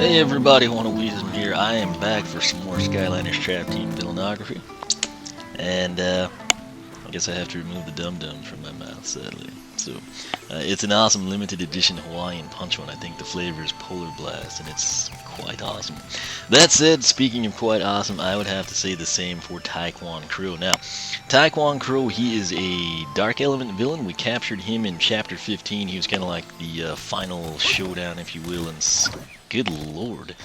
Hey everybody, Weasel here. I am back for some more Skylanders Trap Team Villainography. And I guess I have to remove the dum-dums from my mouth, sadly. So, it's an awesome limited edition Hawaiian Punch one. I think the flavor is Polar Blast, and it's quite awesome. That said, speaking of quite awesome, I would have to say the same for Tae Kwon Crow. Now, Tae Kwon Crow, he is a Dark Element villain. We captured him in Chapter 15. He was kind of like the final showdown, if you will, and good lord.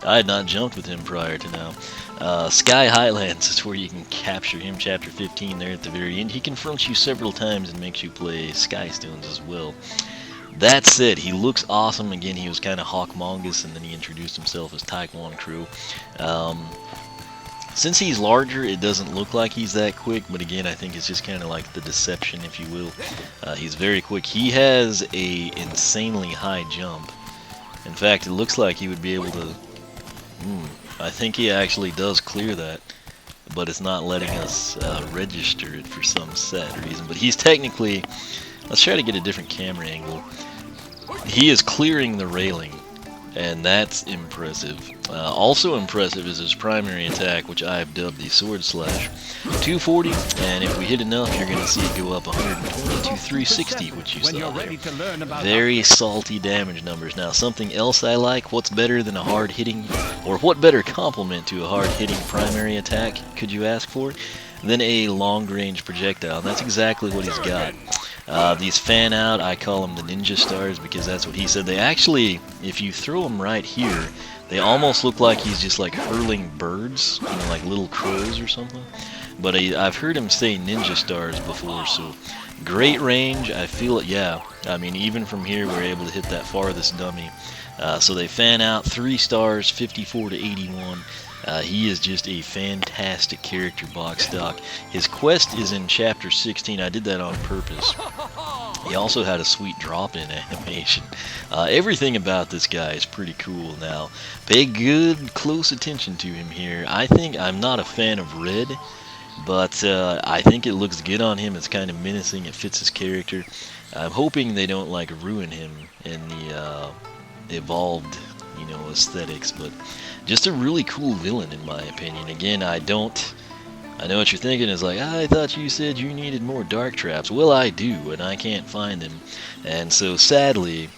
I had not jumped with him prior to now. Sky Highlands is where you can capture him, Chapter 15 there at the very end. He confronts you several times and makes you play Sky Stones as well. That said, he looks awesome. Again, he was kind of Hawkmongus, and then he introduced himself as Tae Kwon Crow. Since he's larger, it doesn't look like he's that quick, but again, I think it's just kind of like the deception, if you will. He's very quick. He has a insanely high jump. In fact, it looks like he would be able to... I think he actually does clear that, but it's not letting us register it for some sad reason. But he's technically... Let's try to get a different camera angle. He is clearing the railing, and that's impressive. Also impressive is his primary attack, which I've dubbed the Sword Slash. 240, and if we hit enough, you're going to see it go up 120 to 360, which you saw there. Very salty damage numbers. Now, something else I like, what's better than a hard-hitting, or what better complement to a hard-hitting primary attack could you ask for, than a long-range projectile? And that's exactly what he's got. These fan out, I call them the ninja stars because that's what he said. They actually, if you throw them right here, they almost look like he's just like hurling birds, you know, like little crows or something. But I've heard him say ninja stars before, so great range. I feel it, yeah. I mean, even from here, we're able to hit that farthest dummy. So they fan out 3 stars, 54 to 81. He is just a fantastic character, box stock. His quest is in Chapter 16. I did that on purpose. He also had a sweet drop-in animation. Everything about this guy is pretty cool. Now, pay good, close attention to him here. I think I'm not a fan of red, but I think it looks good on him. It's kind of menacing. It fits his character. I'm hoping they don't like ruin him in the evolved, you know, aesthetics, but just a really cool villain in my opinion. Again, I know what you're thinking is like, I thought you said you needed more dark traps. Well, I do, and I can't find them. And so sadly,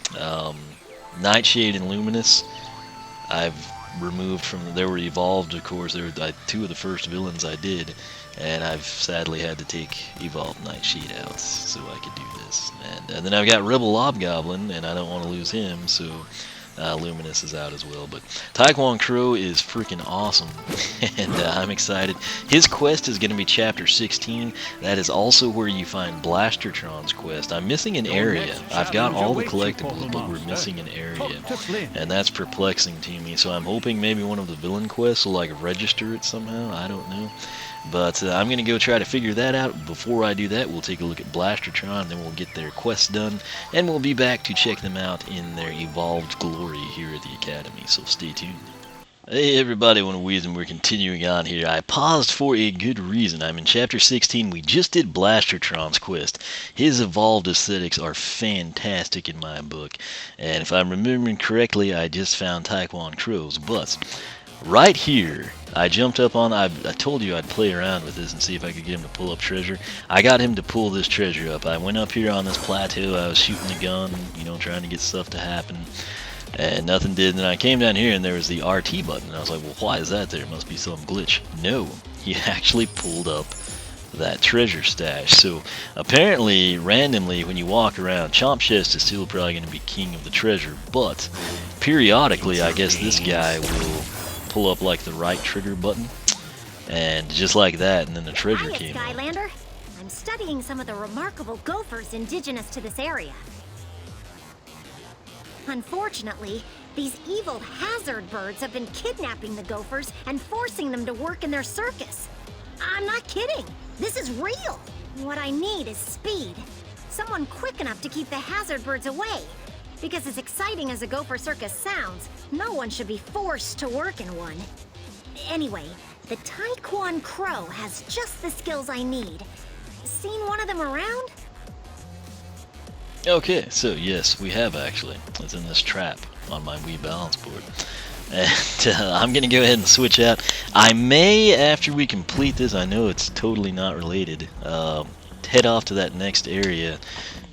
Nightshade and Luminous, I've removed from, they were evolved, of course. They were 2 of the first villains I did, and I've sadly had to take evolved Nightshade out so I could do this. And then I've got Rebel Lobgoblin, and I don't want to lose him, so Luminous is out as well. But Tae Kwon Crow is freaking awesome, and I'm excited. His quest is going to be Chapter 16. That is also where you find Blastertron's quest. I'm missing an area. I've got all the collectibles, but we're missing an area, and that's perplexing to me. So I'm hoping maybe one of the villain quests will like register it somehow. I don't know. But I'm going to go try to figure that out. Before I do that, we'll take a look at Blastertron, then we'll get their quests done, and we'll be back to check them out in their evolved glory here at the Academy, so stay tuned. Hey everybody, we're continuing on here. I paused for a good reason. I'm in Chapter 16. We just did Blastertron's quest. His evolved aesthetics are fantastic in my book, and if I'm remembering correctly, I just found Tae Kwon Crow's, but right here, I jumped up on, I told you I'd play around with this and see if I could get him to pull up treasure. I got him to pull this treasure up. I went up here on this plateau, I was shooting the gun, you know, trying to get stuff to happen, and nothing did. And then I came down here and there was the RT button, and I was like, well, why is that there? It must be some glitch. No, he actually pulled up that treasure stash. So apparently, randomly, when you walk around, Chomp Chest is still probably going to be king of the treasure, but periodically, I guess this guy will pull up like the right trigger button, and just like that, and then the treasure came out. Skylander, I'm studying some of the remarkable gophers indigenous to this area. Unfortunately, these evil hazard birds have been kidnapping the gophers and forcing them to work in their circus. I'm not kidding. This is real. What I need is speed. Someone quick enough to keep the hazard birds away. Because as exciting as a gopher circus sounds, no one should be forced to work in one. Anyway, the Tae Kwon Crow has just the skills I need. Seen one of them around? Okay, so yes, we have actually. It's in this trap. on my Wii balance board. And I'm going to go ahead and switch out. I may, after we complete this, I know it's totally not related, head off to that next area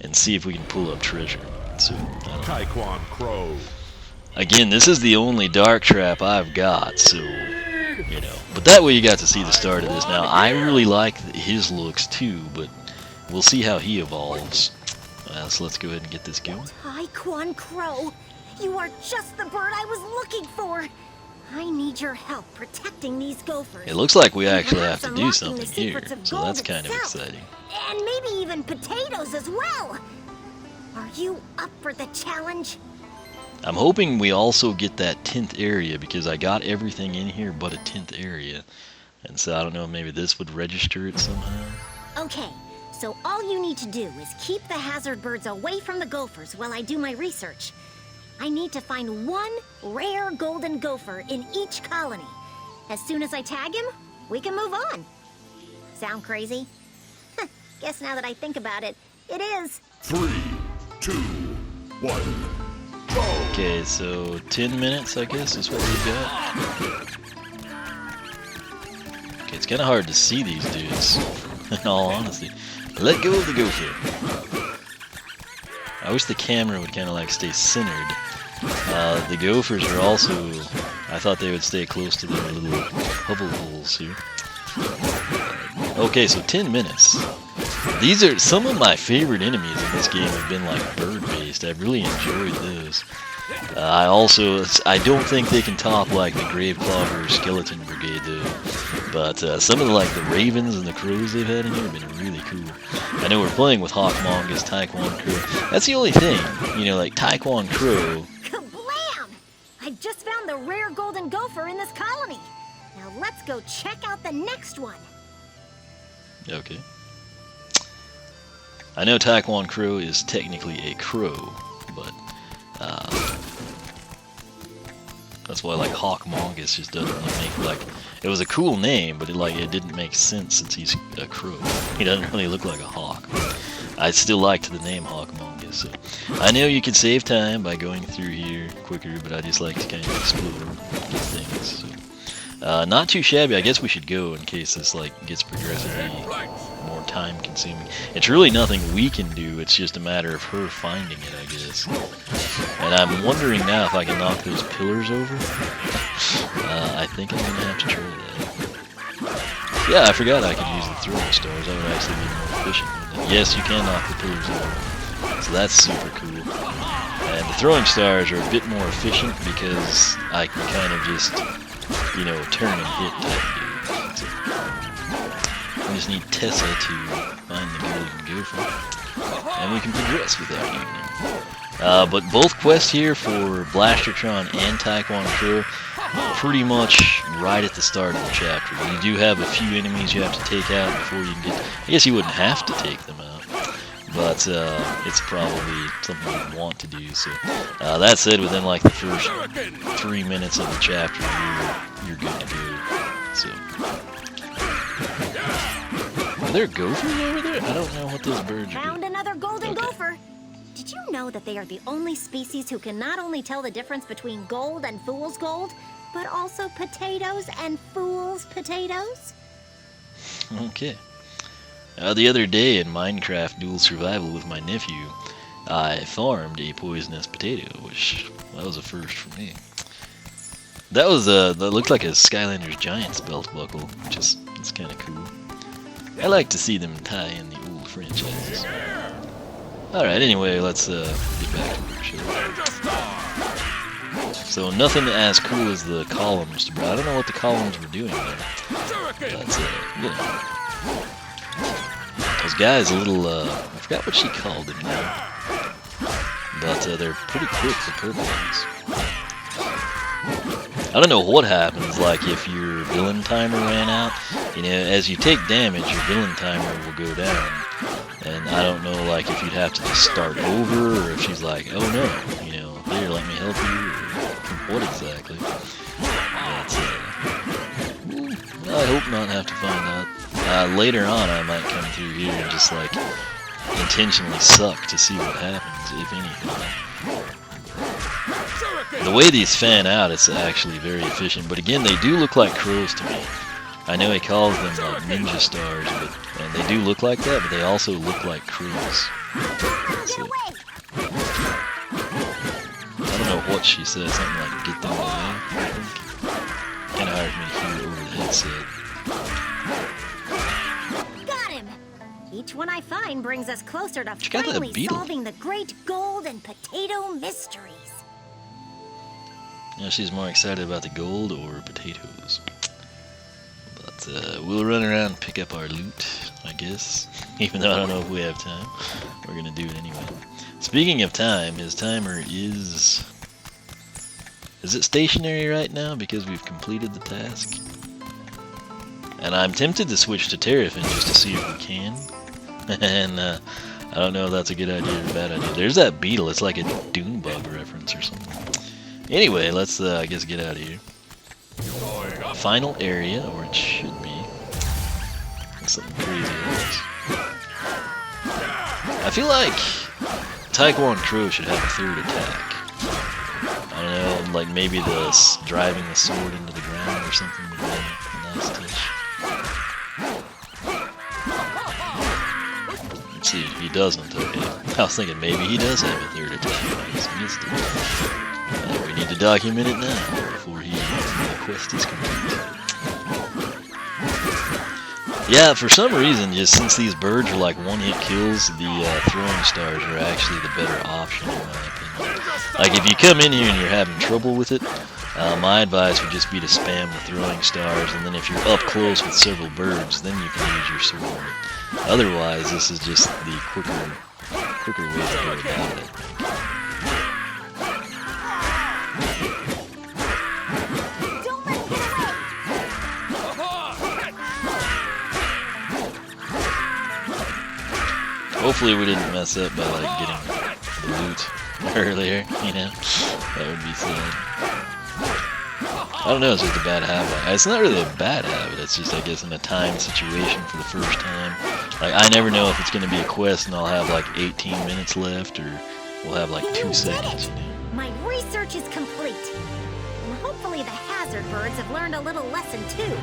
and see if we can pull up treasure. So, Tae Kwon Crow. again, this is the only dark trap I've got, so, you know. But that way you got to see the start of this. Now, I really like his looks too, but we'll see how he evolves. So let's go ahead and get this going. Tae Kwon Crow, you are just the bird I was looking for. I need your help protecting these gophers. It looks like we actually have Perhaps to do unlocking something the here, secrets of so gold that's kind of itself. exciting. And maybe even potatoes as well. Are you up for the challenge? I'm hoping we also get that 10th area, because I got everything in here but a 10th area. And so I don't know, maybe this would register it somehow? Okay, so all you need to do is keep the hazard birds away from the gophers while I do my research. I need to find one rare golden gopher in each colony. As soon as I tag him, we can move on. Sound crazy? Guess now that I think about it, it is. 3, 2, 1, go! Okay, so 10 minutes, I guess, is what we've got. Okay, it's kind of hard to see these dudes, in all honesty. Let go of the gopher. I wish the camera would kind of like stay centered. The gophers are also, I thought they would stay close to their little hovel holes here. Okay, so 10 minutes. These are some of my favorite enemies in this game have been like bird-based. I've really enjoyed those. I don't think they can top like the Graveclogger Skeleton Brigade though. But some of the ravens and the crows they've had in here have been really cool. I know we're playing with Hawkmongus, Tae Kwon Crow. That's the only thing, you know, like Tae Kwon Crow. Kablam! I've just found the rare golden gopher in this colony. Now let's go check out the next one. Okay. I know Tae Kwon Crow is technically a crow, but that's why like Hawkmongus just doesn't make it was a cool name, but it didn't make sense since he's a crow. He doesn't really look like a hawk. I still liked the name Hawkmongus. So I know you can save time by going through here quicker, but I just like to kind of explore get things. So. Not too shabby. I guess we should go in case this gets progressively more time consuming. It's really nothing we can do, it's just a matter of her finding it, I guess. And I'm wondering now if I can knock those pillars over. I think I'm gonna have to try that. Yeah, I forgot I could use the throwing stars. That would actually be more efficient. Yes, you can knock the pillars over. So that's super cool. And the throwing stars are a bit more efficient because I can kind of just, you know, turn and hit type dude. So we just need Tessa to find the golden gopher, and we can progress with that evening. But both quests here for Blastertron and Tae Kwon Crow pretty much right at the start of the chapter. You do have a few enemies you have to take out before you can get... I guess you wouldn't have to take them out, but it's probably something you'd want to do. So that said, within like the first 3 minutes of the chapter, you're good to go. So, are there gophers over there? I don't know what those birds are. Found another golden gopher. Did you know that they are the only species who can not only tell the difference between gold and fool's gold, but also potatoes and fool's potatoes? Okay. The other day in Minecraft Dual Survival with my nephew, I farmed a poisonous potato, which that was a first for me. That looked like a Skylanders Giants belt buckle, which is it's kind of cool. I like to see them tie in the old franchises. Alright, anyway, let's get back to work, shall we? So nothing as cool as the columns, but I don't know what the columns were doing there. But, you know. Those guys a little, I forgot what she called them now. But they're pretty quick, the purple ones. I don't know what happens, like if your villain timer ran out, you know, as you take damage, your villain timer will go down. And I don't know, like, if you'd have to just start over, or if she's like, oh no, you know, here, let me help you, or what exactly. But, I hope not have to find out. Later on, I might come through here and just, like, intentionally suck to see what happens, if anything. The way these fan out, it's actually very efficient. But again, they do look like crows to me. I know he calls them like ninja stars, and they do look like that, but they also look like crows. So, I don't know what she said, something like "get them away," I think. Kind of hard for me to hear over the headset. Got him! Each one I find brings us closer to Check out that finally beetle. solving the great gold and potato mysteries. Now she's more excited about the gold or potatoes. But we'll run around and pick up our loot, I guess. Even though I don't know if we have time. We're gonna do it anyway. Speaking of time, his timer is... Is it stationary right now because we've completed the task? And I'm tempted to switch to Terrafin just to see if we can. And I don't know if that's a good idea or a bad idea. There's that beetle. It's like a Dune bug reference or something. Anyway, let's I guess get out of here. Final area, or it should be. Something crazy like this. I feel like Tae Kwon Crow should have a third attack. I don't know, like maybe the driving the sword into the ground or something would be a nice touch. Let's see, he doesn't. Okay, I was thinking maybe he does have a third attack. I just missed it. We need to document it now before the quest is complete. Yeah, for some reason, just since these birds are like one-hit kills, the throwing stars are actually the better option in my opinion. Like if you come in here and you're having trouble with it, my advice would just be to spam the throwing stars, and then if you're up close with several birds, then you can use your sword. Otherwise, this is just the quicker way to go about it. Hopefully we didn't mess up by like getting the loot earlier, you know? That would be sad. I don't know, it's just a bad habit. It's not really a bad habit, it's just I guess in a time situation for the first time. Like I never know if it's gonna be a quest and I'll have like 18 minutes left or we'll have like 2 seconds, you know? My research is complete. And hopefully the hazard birds have learned a little lesson too.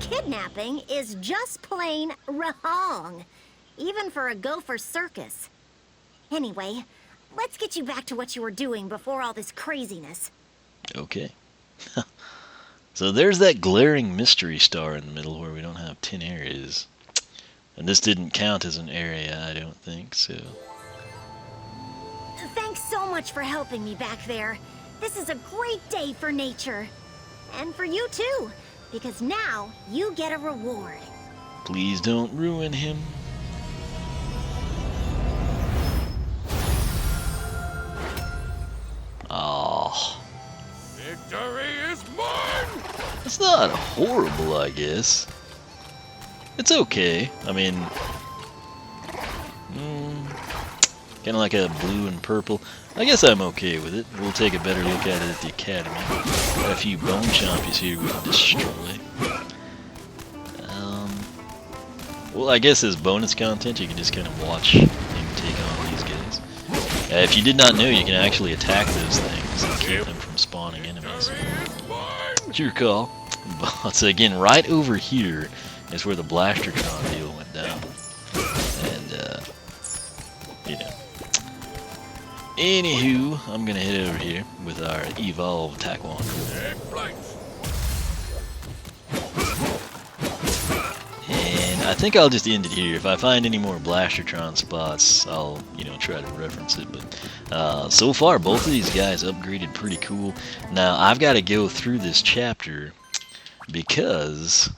Kidnapping is just plain wrong. Even for a gopher circus. Anyway, let's get you back to what you were doing before all this craziness. Okay. So there's that glaring mystery star in the middle where we don't have 10 areas. And this didn't count as an area, I don't think, so... Thanks so much for helping me back there. This is a great day for nature. And for you too, because now you get a reward. Please don't ruin him. Oh, Victory is mine! it's not horrible, I guess. It's okay. I mean, kind of like a blue and purple. I guess I'm okay with it. We'll take a better look at it at the academy. Got a few bone chompies here we can destroy. Well, I guess as bonus content, you can just kind of watch him take on these guys. If you did not know, you can actually attack those things and keep them from spawning enemies. It's your call. But again, right over here is where the Blastertron deal went down. And, you know. Anywho, I'm gonna head over here with our evolved Tae Kwon Crow. And I think I'll just end it here. If I find any more Blastertron spots, I'll, you know, try to reference it. But so far, both of these guys upgraded pretty cool. Now, I've got to go through this chapter because...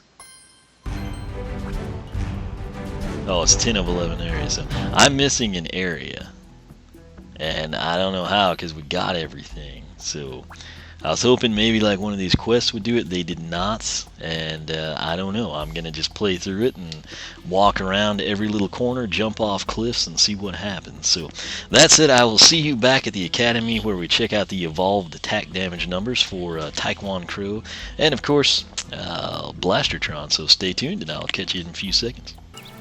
Oh, it's 10 of 11 areas. So I'm missing an area. And I don't know how, because we got everything. So I was hoping maybe like one of these quests would do it. They did not. And I don't know. I'm going to just play through it and walk around every little corner, jump off cliffs, and see what happens. So that's it. I will see you back at the academy where we check out the evolved attack damage numbers for Tae Kwon Crow. And of course, Blastertron. So stay tuned and I'll catch you in a few seconds.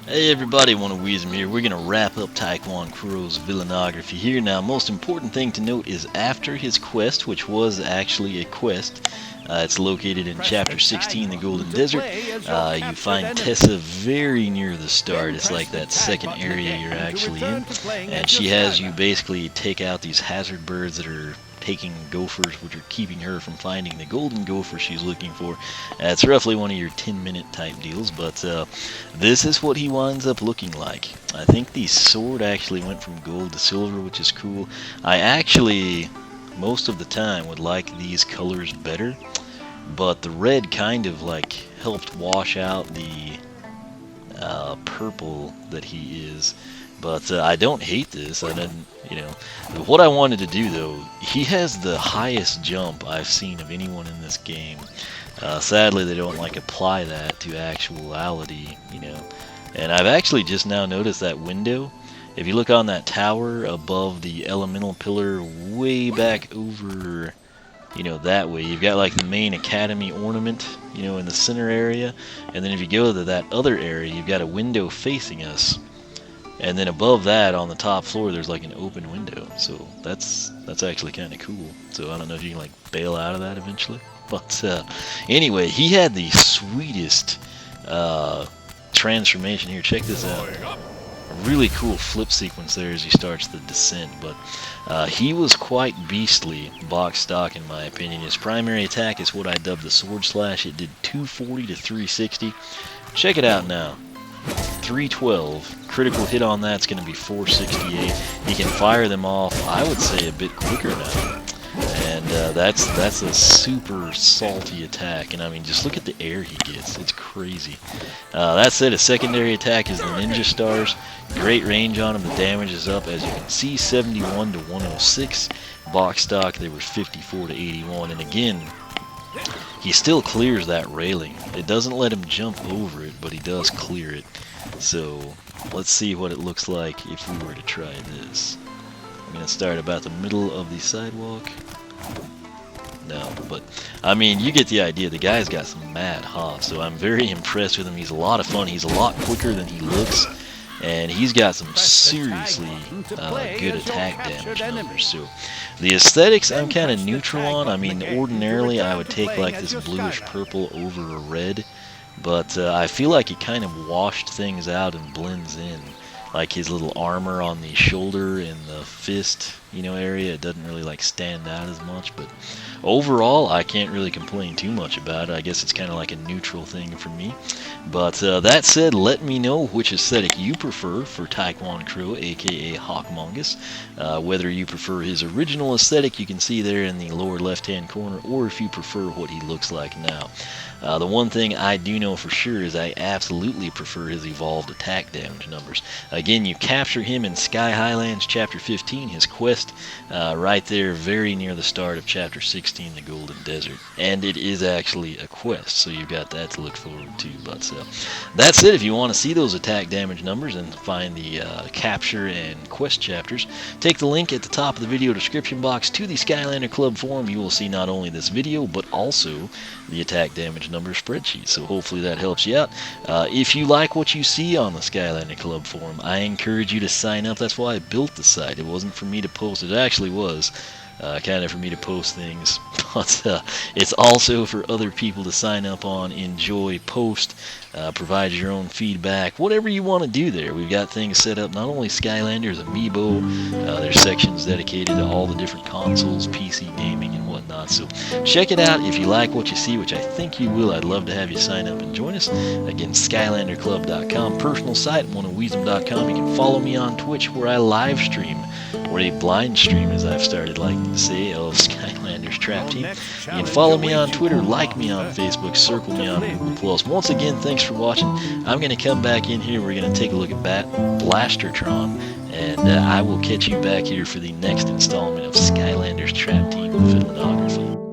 Hey everybody, One of Weezem here. We're going to wrap up Tae Kwon Crow's Villainography here. Now, most important thing to note is after his quest, which was actually a quest, it's located in Chapter 16, the Golden Desert. You find Tessa very near the start. It's like that second area you're actually in. And she has you basically take out these hazard birds that are taking gophers, which are keeping her from finding the golden gopher she's looking for. It's roughly one of your 10-minute type deals, but this is what he winds up looking like. I think the sword actually went from gold to silver, which is cool. I actually, most of the time, would like these colors better, but the red kind of like helped wash out the purple that he is. But I don't hate this. I didn't, you know. What I wanted to do though, he has the highest jump I've seen of anyone in this game. Sadly, they don't like apply that to actuality, you know. And I've actually just now noticed that window. If you look on that tower above the elemental pillar, way back over, you know, that way, you've got like the main academy ornament, you know, in the center area. And then if you go to that other area, you've got a window facing us. And then above that, on the top floor, there's like an open window. So that's actually kind of cool. So I don't know if you can like bail out of that eventually. But anyway, he had the sweetest transformation here. Check this out. A really cool flip sequence there as he starts the descent. But he was quite beastly, box stock in my opinion. His primary attack is what I dubbed the sword slash. It did 240 to 360. Check it out now. 312. Critical hit on that's going to be 468. He can fire them off, I would say, a bit quicker now. And that's a super salty attack. And I mean, just look at the air he gets. It's crazy. That said, his secondary attack is the Ninja Stars. Great range on him. The damage is up, as you can see, 71 to 106. Box stock, they were 54 to 81. And again, he still clears that railing. It doesn't let him jump over it, but he does clear it. So let's see what it looks like if we were to try this. I'm going to start about the middle of the sidewalk. No, but I mean, you get the idea. The guy's got some mad hops, so I'm very impressed with him. He's a lot of fun. He's a lot quicker than he looks. And he's got some seriously good attack damage numbers. So the aesthetics I'm kind of neutral on. I mean, ordinarily I would take like this bluish purple over a red, but I feel like it kind of washed things out and blends in. Like his little armor on the shoulder and the fist, you know, area, it doesn't really like stand out as much. But overall, I can't really complain too much about it. I guess it's kind of like a neutral thing for me. But that said, let me know which aesthetic you prefer for Tae Kwon Crow, aka Hawkmongus. Whether you prefer his original aesthetic, you can see there in the lower left-hand corner, or if you prefer what he looks like now. The one thing I do know for sure is I absolutely prefer his evolved attack damage numbers. Again, you capture him in Sky Highlands Chapter 15, his quest, right there very near the start of Chapter 16, the Golden Desert. And it is actually a quest, so you've got that to look forward to. But that's it. If you want to see those attack damage numbers and find the capture and quest chapters, take the link at the top of the video description box to the Skylander Club Forum. You will see not only this video, but also the attack damage number spreadsheet. So hopefully that helps you out. If you like what you see on the Skylander Club Forum, I encourage you to sign up. That's why I built the site. It wasn't for me to post. It actually was kind of for me to post things, but it's also for other people to sign up on, enjoy, post, provide your own feedback, whatever you want to do there. We've got things set up, not only Skylanders, Amiibo, there's sections dedicated to all the different consoles, PC gaming, and whatnot. So check it out if you like what you see, which I think you will. I'd love to have you sign up and join us. Again, SkylanderClub.com, personal site, oneofweezem.com. You can follow me on Twitch, where I live stream, or a blind stream, as I've started liking to say, of Skylanders Trap Team. You can follow me on Twitter, like me on Facebook, circle me on Google+. Once again, thanks for watching. I'm going to come back in here. We're going to take a look at Blastertron, and I will catch you back here for the next installment of Skylanders Trap Team Villainography.